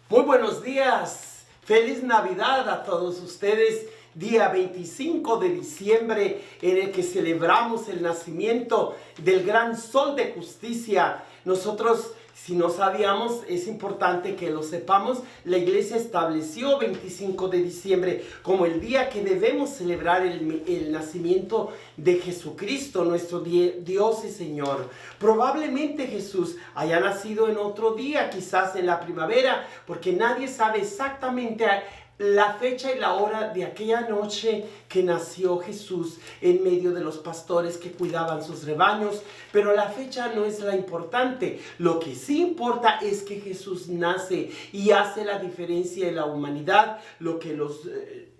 Muy buenos días, feliz Navidad a todos ustedes. Día 25 de diciembre en el que celebramos el nacimiento del gran sol de justicia. Nosotros, si no sabíamos, es importante que lo sepamos. La iglesia estableció 25 de diciembre como el día que debemos celebrar el nacimiento de Jesucristo, nuestro Dios y Señor. Probablemente Jesús haya nacido en otro día, quizás en la primavera, porque nadie sabe exactamente la fecha y la hora de aquella noche que nació Jesús en medio de los pastores que cuidaban sus rebaños, pero la fecha no es la importante. Lo que sí importa es que Jesús nace y hace la diferencia en la humanidad. Lo que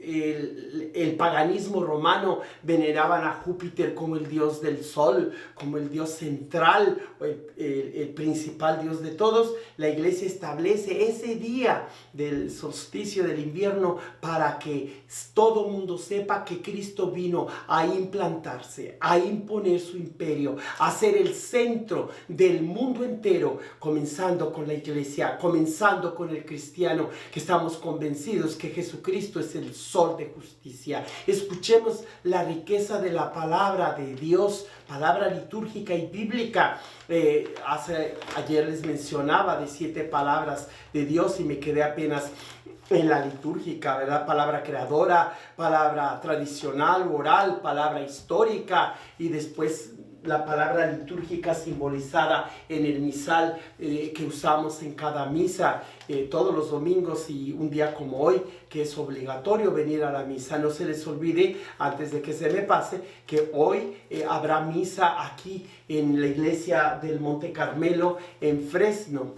el paganismo romano veneraban a Júpiter como el dios del sol, como el dios central, el principal dios de todos. La iglesia establece ese día del solsticio del invierno para que todo el mundo sepa que Cristo vino a implantarse, a imponer su imperio, a ser el centro del mundo entero, comenzando con la iglesia, comenzando con el cristiano, que estamos convencidos que Jesucristo es el sol de justicia. Escuchemos la riqueza de la palabra de Dios, palabra litúrgica y bíblica. Ayer les mencionaba de 7 palabras de Dios y me quedé apenas en la litúrgica, ¿verdad? Palabra creadora, palabra tradicional, oral, palabra histórica y después la palabra litúrgica simbolizada en el misal que usamos en cada misa todos los domingos y un día como hoy, que es obligatorio venir a la misa. No se les olvide, antes de que se me pase, que hoy habrá misa aquí en la iglesia del Monte Carmelo en Fresno.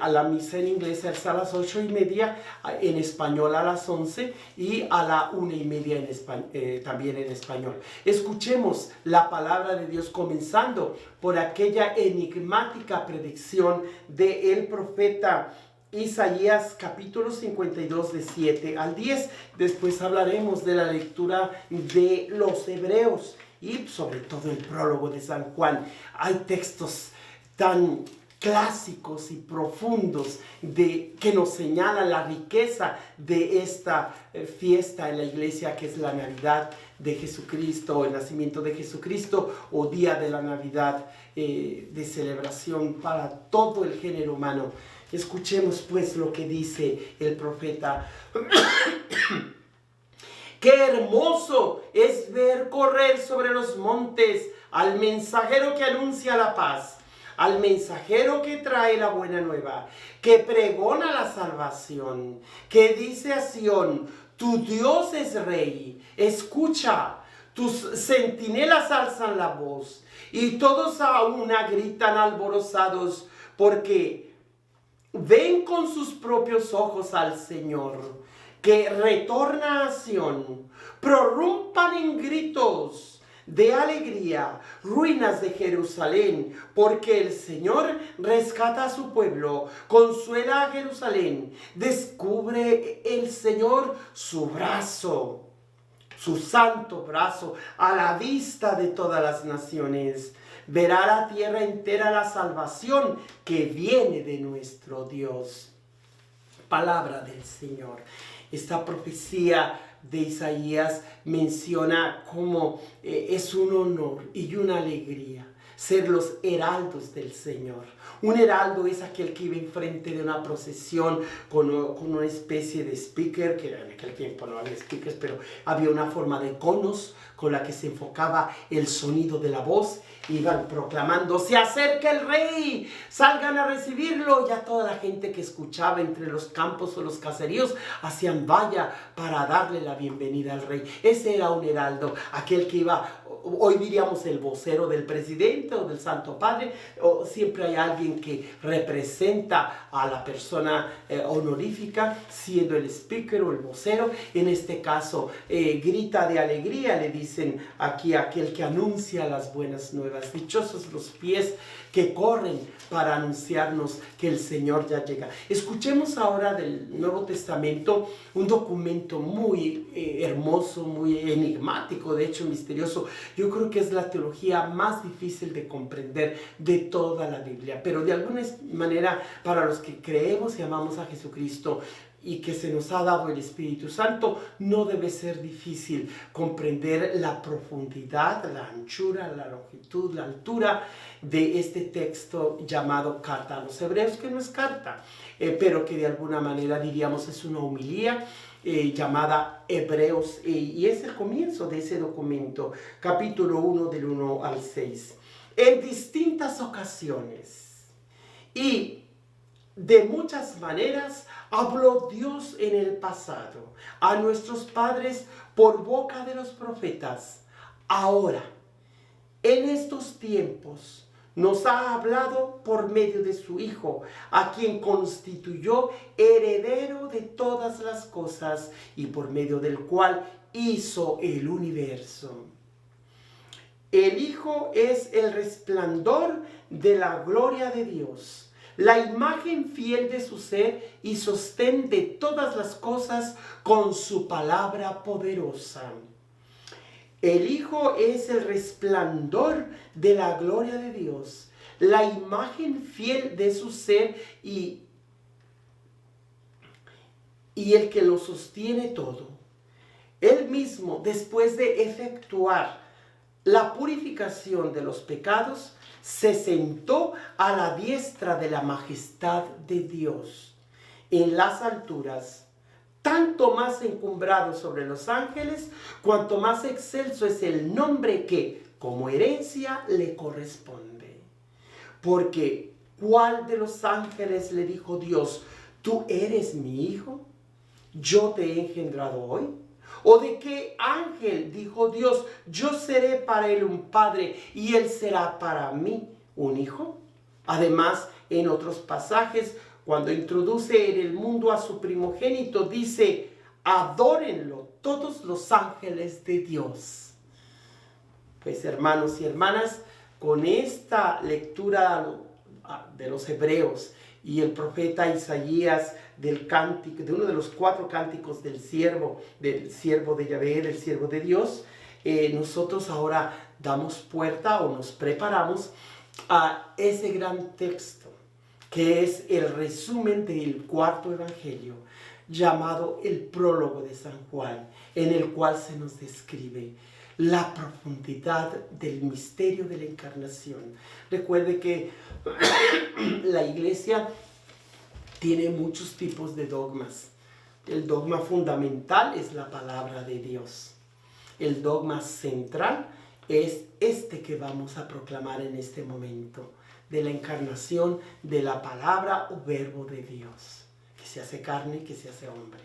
A la misa en inglés es a las 8:30, en español a las 11 y a la 1:30 también en español. Escuchemos la palabra de Dios comenzando por aquella enigmática predicción del profeta Isaías capítulo 52 de 7 al 10. Después hablaremos de la lectura de los Hebreos y sobre todo el prólogo de San Juan. Hay textos tan clásicos y profundos que nos señalan la riqueza de esta fiesta en la iglesia, que es la Navidad de Jesucristo, el nacimiento de Jesucristo, o día de la Navidad de celebración para todo el género humano. Escuchemos pues lo que dice el profeta. Qué hermoso es ver correr sobre los montes al mensajero que anuncia la paz, al mensajero que trae la buena nueva, que pregona la salvación, que dice a Sión: tu Dios es rey, escucha, tus centinelas alzan la voz, y todos a una gritan alborozados, porque ven con sus propios ojos al Señor, que retorna a Sión. Prorrumpan en gritos de alegría, ruinas de Jerusalén, porque el Señor rescata a su pueblo, consuela a Jerusalén. Descubre el Señor su brazo, su santo brazo, a la vista de todas las naciones. Verá la tierra entera la salvación que viene de nuestro Dios. Palabra del Señor. Esta profecía de Isaías menciona cómo es un honor y una alegría ser los heraldos del Señor. Un heraldo es aquel que iba enfrente de una procesión con una especie de speaker, que en aquel tiempo no había speakers, pero había una forma de conos con la que se enfocaba el sonido de la voz. Iban proclamando: se acerca el rey, salgan a recibirlo. Ya toda la gente que escuchaba entre los campos o los caseríos hacían valla para darle la bienvenida al rey. Ese era un heraldo, aquel que iba, hoy diríamos el vocero del presidente o del Santo Padre, o siempre hay alguien que representa a la persona honorífica, siendo el speaker o el vocero. En este caso, grita de alegría, le dicen aquí, aquel que anuncia las buenas nuevas. Dichosos los pies que corren para anunciarnos que el Señor ya llega. Escuchemos ahora del Nuevo Testamento un documento muy hermoso, muy enigmático, de hecho misterioso. Yo creo que es la teología más difícil de comprender de toda la Biblia, pero de alguna manera para los que creemos y amamos a Jesucristo y que se nos ha dado el Espíritu Santo, no debe ser difícil comprender la profundidad, la anchura, la longitud, la altura de este texto llamado Carta a los Hebreos, que no es carta, pero que de alguna manera diríamos es una homilía llamada Hebreos, y es el comienzo de ese documento, capítulo 1 del 1 al 6. En distintas ocasiones y de muchas maneras habló Dios en el pasado a nuestros padres por boca de los profetas. Ahora, en estos tiempos, nos ha hablado por medio de su Hijo, a quien constituyó heredero de todas las cosas y por medio del cual hizo el universo. El Hijo es el resplandor de la gloria de Dios, la imagen fiel de su ser y sostén de todas las cosas con su palabra poderosa. El Hijo es el resplandor de la gloria de Dios, la imagen fiel de su ser y el que lo sostiene todo. Él mismo, después de efectuar la purificación de los pecados, se sentó a la diestra de la majestad de Dios en las alturas, tanto más encumbrado sobre los ángeles, cuanto más excelso es el nombre que, como herencia, le corresponde. Porque, ¿cuál de los ángeles le dijo Dios, tú eres mi hijo, yo te he engendrado hoy? ¿O de qué ángel dijo Dios, yo seré para él un padre y él será para mí un hijo? Además, en otros pasajes, cuando introduce en el mundo a su primogénito, dice, adórenlo todos los ángeles de Dios. Pues hermanos y hermanas, con esta lectura de los Hebreos y el profeta Isaías del cántico, de uno de los 4 cánticos del siervo de Yahvé, del siervo de Dios, nosotros ahora damos puerta o nos preparamos a ese gran texto, que es el resumen del 4.º evangelio, llamado el prólogo de San Juan, en el cual se nos describe la profundidad del misterio de la encarnación. Recuerde que la iglesia tiene muchos tipos de dogmas. El dogma fundamental es la palabra de Dios. El dogma central es este que vamos a proclamar en este momento, de la encarnación de la palabra o verbo de Dios, que se hace carne, que se hace hombre.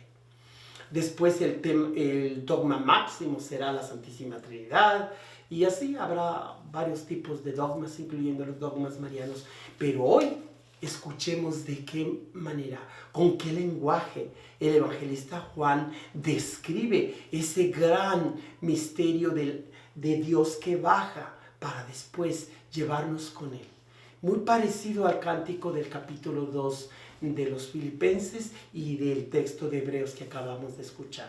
Después el dogma máximo será la Santísima Trinidad, y así habrá varios tipos de dogmas, incluyendo los dogmas marianos. Pero hoy escuchemos de qué manera, con qué lenguaje el evangelista Juan describe ese gran misterio de Dios que baja para después llevarnos con él. Muy parecido al cántico del capítulo 2 de los Filipenses y del texto de Hebreos que acabamos de escuchar.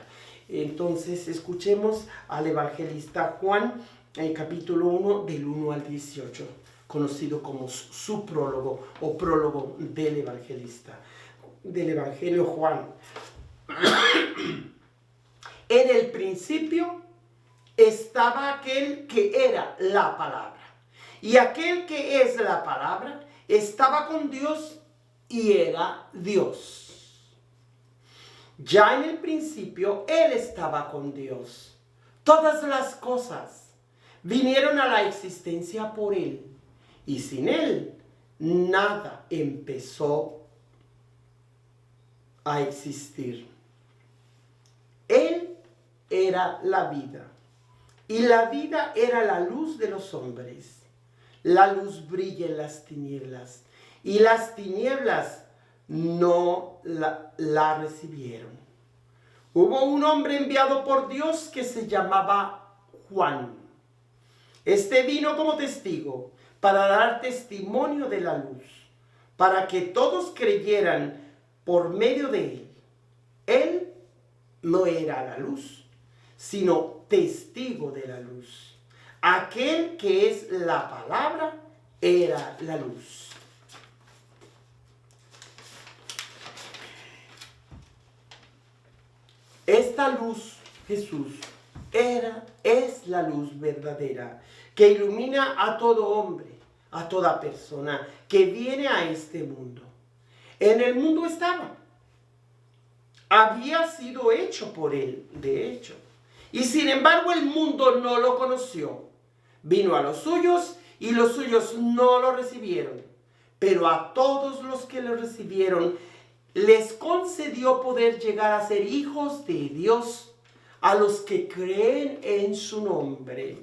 Entonces escuchemos al evangelista Juan en capítulo 1 del 1 al 18, conocido como su prólogo o prólogo del evangelista, del evangelio Juan. En el principio estaba aquel que era la palabra, y aquel que es la palabra estaba con Dios y era Dios. Ya en el principio Él estaba con Dios. Todas las cosas vinieron a la existencia por Él, y sin Él nada empezó a existir. Él era la vida, y la vida era la luz de los hombres. La luz brilla en las tinieblas, y las tinieblas no la recibieron. Hubo un hombre enviado por Dios que se llamaba Juan. Este vino como testigo para dar testimonio de la luz, para que todos creyeran por medio de él. Él no era la luz, sino testigo de la luz. Aquel que es la palabra era la luz. Esta luz, Jesús, es la luz verdadera que ilumina a todo hombre, a toda persona que viene a este mundo. En el mundo estaba. Había sido hecho por él, de hecho. Y sin embargo el mundo no lo conoció. Vino a los suyos y los suyos no lo recibieron. Pero a todos los que lo recibieron les concedió poder llegar a ser hijos de Dios, a los que creen en su nombre,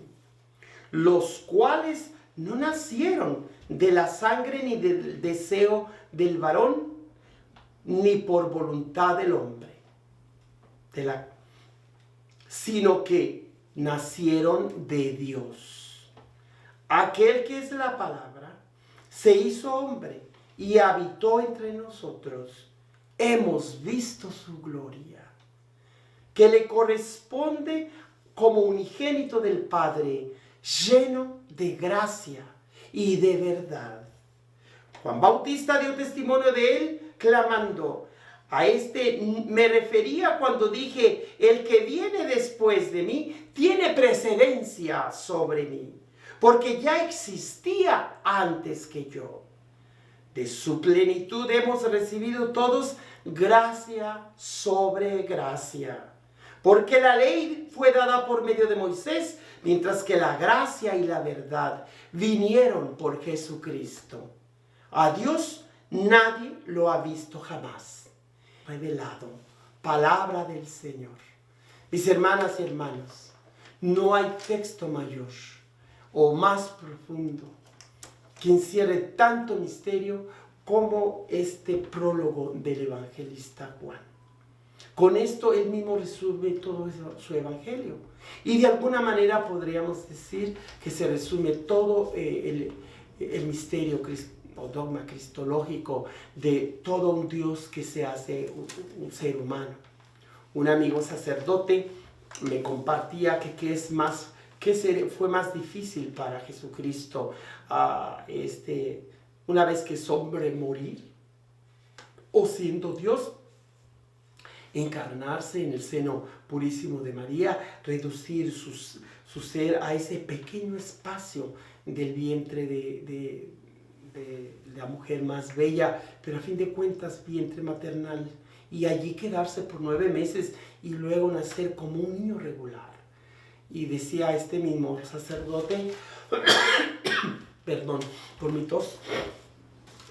los cuales no nacieron de la sangre ni del deseo del varón, ni por voluntad del hombre, sino que nacieron de Dios. Aquel que es la palabra se hizo hombre y habitó entre nosotros. Hemos visto su gloria, que le corresponde como unigénito del Padre, lleno de gracia y de verdad. Juan Bautista dio testimonio de él, clamando. A este me refería cuando dije, el que viene después de mí tiene precedencia sobre mí, porque ya existía antes que yo. De su plenitud hemos recibido todos gracia sobre gracia. Porque la ley fue dada por medio de Moisés, mientras que la gracia y la verdad vinieron por Jesucristo. A Dios nadie lo ha visto jamás. Revelado, palabra del Señor. Mis hermanas y hermanos, no hay texto mayor o más profundo que encierre tanto misterio como este prólogo del evangelista Juan. Con esto él mismo resume todo su evangelio. Y de alguna manera podríamos decir que se resume todo el misterio o dogma cristológico de todo un Dios que se hace un ser humano. Un amigo sacerdote me compartía que fue más difícil para Jesucristo una vez que es hombre morir, o siendo Dios encarnarse en el seno purísimo de María, reducir su ser a ese pequeño espacio del vientre de la mujer más bella, pero a fin de cuentas vientre maternal, y allí quedarse por 9 meses y luego nacer como un niño regular. Y decía este mismo sacerdote, perdón por mi tos,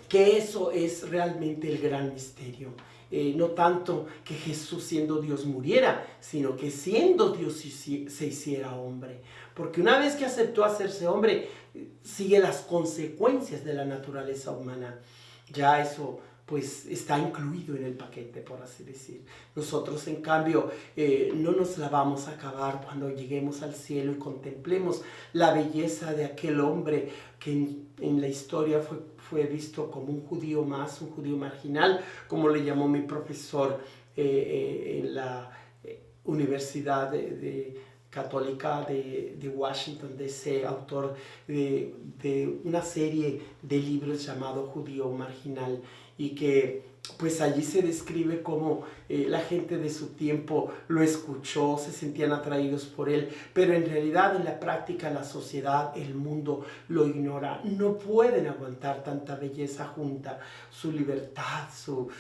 que eso es realmente el gran misterio. No tanto que Jesús siendo Dios muriera, sino que siendo Dios se hiciera hombre. Porque una vez que aceptó hacerse hombre, sigue las consecuencias de la naturaleza humana. Ya eso pues está incluido en el paquete, por así decir. Nosotros, en cambio, no nos la vamos a acabar cuando lleguemos al cielo y contemplemos la belleza de aquel hombre que en la historia fue visto como un judío más, un judío marginal, como le llamó mi profesor en la Universidad Católica de Washington, D.C., autor de una serie de libros llamado Judío Marginal, y que pues allí se describe cómo la gente de su tiempo lo escuchó, se sentían atraídos por él, pero en realidad en la práctica la sociedad, el mundo lo ignora. No pueden aguantar tanta belleza junta, su libertad, su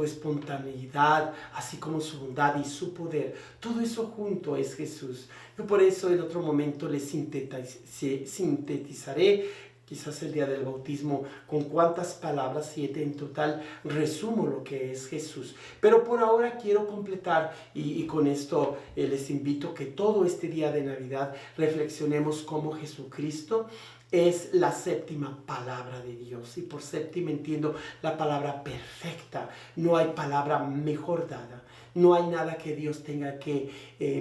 espontaneidad, así como su bondad y su poder. Todo eso junto es Jesús. Yo por eso en otro momento les sintetizaré, quizás el día del bautismo, con cuántas palabras, 7 en total, resumo lo que es Jesús. Pero por ahora quiero completar y con esto les invito que todo este día de Navidad reflexionemos cómo Jesucristo es la séptima palabra de Dios. Y por séptima entiendo la palabra perfecta. No hay palabra mejor dada. No hay nada que Dios tenga que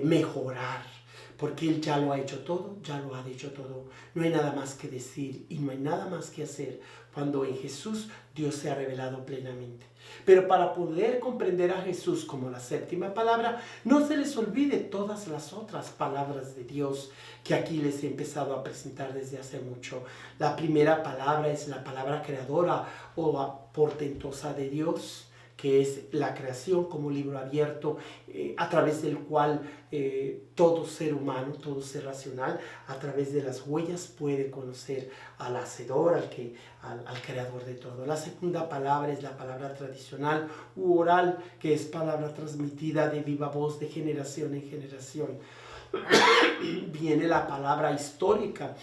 mejorar. porque Él ya lo ha hecho todo, ya lo ha dicho todo. No hay nada más que decir y no hay nada más que hacer cuando en Jesús Dios se ha revelado plenamente. Pero para poder comprender a Jesús como la séptima palabra, no se les olvide todas las otras palabras de Dios que aquí les he empezado a presentar desde hace mucho. La primera palabra es la palabra creadora o portentosa de Dios, que es la creación como libro abierto a través del cual todo ser humano, todo ser racional, a través de las huellas puede conocer al hacedor, al creador de todo. La segunda palabra es la palabra tradicional u oral, que es palabra transmitida de viva voz de generación en generación. Viene la palabra histórica.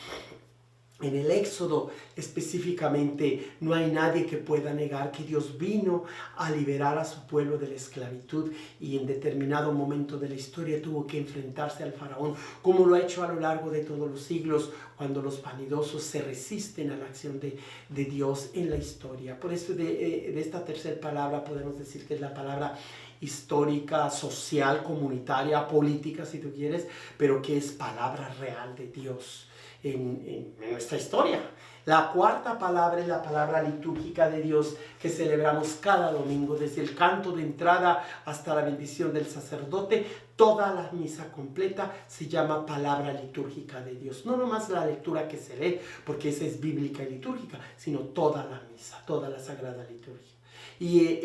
En el Éxodo específicamente no hay nadie que pueda negar que Dios vino a liberar a su pueblo de la esclavitud y en determinado momento de la historia tuvo que enfrentarse al faraón, como lo ha hecho a lo largo de todos los siglos cuando los vanidosos se resisten a la acción de Dios en la historia. Por eso de esta tercera palabra podemos decir que es la palabra histórica, social, comunitaria, política si tú quieres, pero que es palabra real de Dios en nuestra historia. La cuarta palabra es la palabra litúrgica de Dios que celebramos cada domingo, desde el canto de entrada hasta la bendición del sacerdote. Toda la misa completa se llama palabra litúrgica de Dios. No nomás la lectura que se lee, porque esa es bíblica y litúrgica, sino toda la misa, toda la sagrada liturgia. Y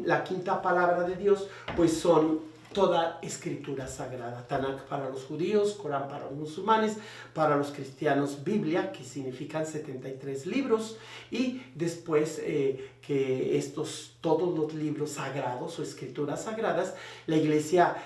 la quinta palabra de Dios, pues son toda escritura sagrada. Tanakh para los judíos, Corán para los musulmanes, para los cristianos Biblia, que significan 73 libros, y después que todos los libros sagrados o escrituras sagradas, la iglesia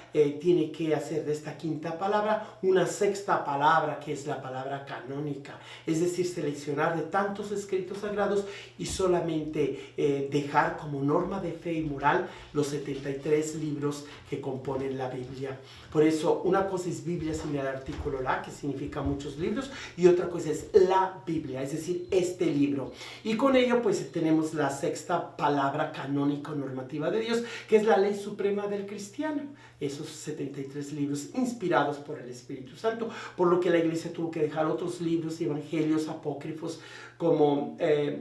tiene que hacer de esta quinta palabra una sexta palabra, que es la palabra canónica, es decir, seleccionar de tantos escritos sagrados y solamente dejar como norma de fe y moral los 73 libros que componen la Biblia. Por eso una cosa es Biblia sin el artículo la, que significa muchos libros, y otra cosa es la Biblia, es decir, este libro. Y con ello pues tenemos la sexta palabra canónica normativa de Dios, que es la ley suprema del cristiano. Esos 73 libros inspirados por el Espíritu Santo, por lo que la iglesia tuvo que dejar otros libros, evangelios apócrifos, como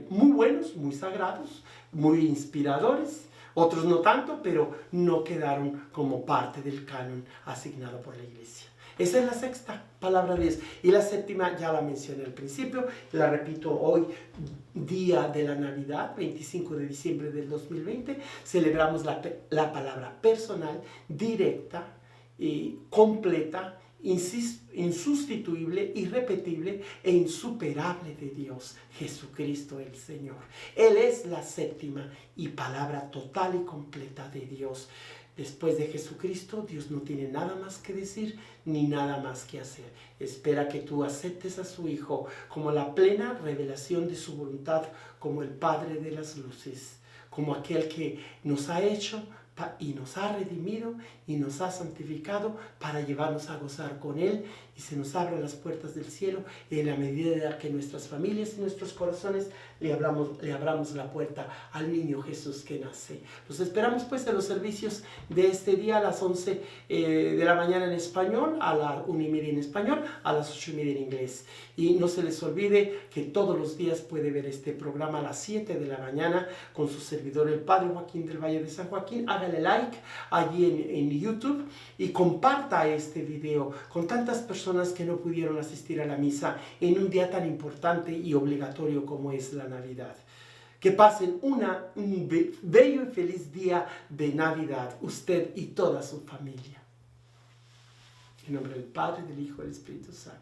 muy buenos, muy sagrados, muy inspiradores. Otros no tanto, pero no quedaron como parte del canon asignado por la iglesia. Esa es la sexta palabra de Dios. Y la séptima ya la mencioné al principio, la repito hoy, día de la Navidad, 25 de diciembre del 2020, celebramos la palabra personal, directa, y completa, insustituible, irrepetible e insuperable de Dios, Jesucristo el Señor. Él es la séptima y palabra total y completa de Dios. Después de Jesucristo, Dios no tiene nada más que decir ni nada más que hacer. Espera que tú aceptes a su Hijo como la plena revelación de su voluntad, como el Padre de las luces, como aquel que nos ha hecho y nos ha redimido y nos ha santificado para llevarnos a gozar con Él, y se nos abran las puertas del cielo en la medida que nuestras familias y nuestros corazones le abramos la puerta al niño Jesús que nace. Los esperamos pues en los servicios de este día a las 11 de la mañana en español, a la 1:30 en español, a las 8:30 en inglés. Y no se les olvide que todos los días puede ver este programa a las 7 de la mañana con su servidor, el Padre Joaquín del Valle de San Joaquín. Hágale like allí en YouTube y comparta este video con tantas personas que no pudieron asistir a la misa en un día tan importante y obligatorio como es la Navidad. Que pasen un bello y feliz día de Navidad, usted y toda su familia. En nombre del Padre, del Hijo y del Espíritu Santo.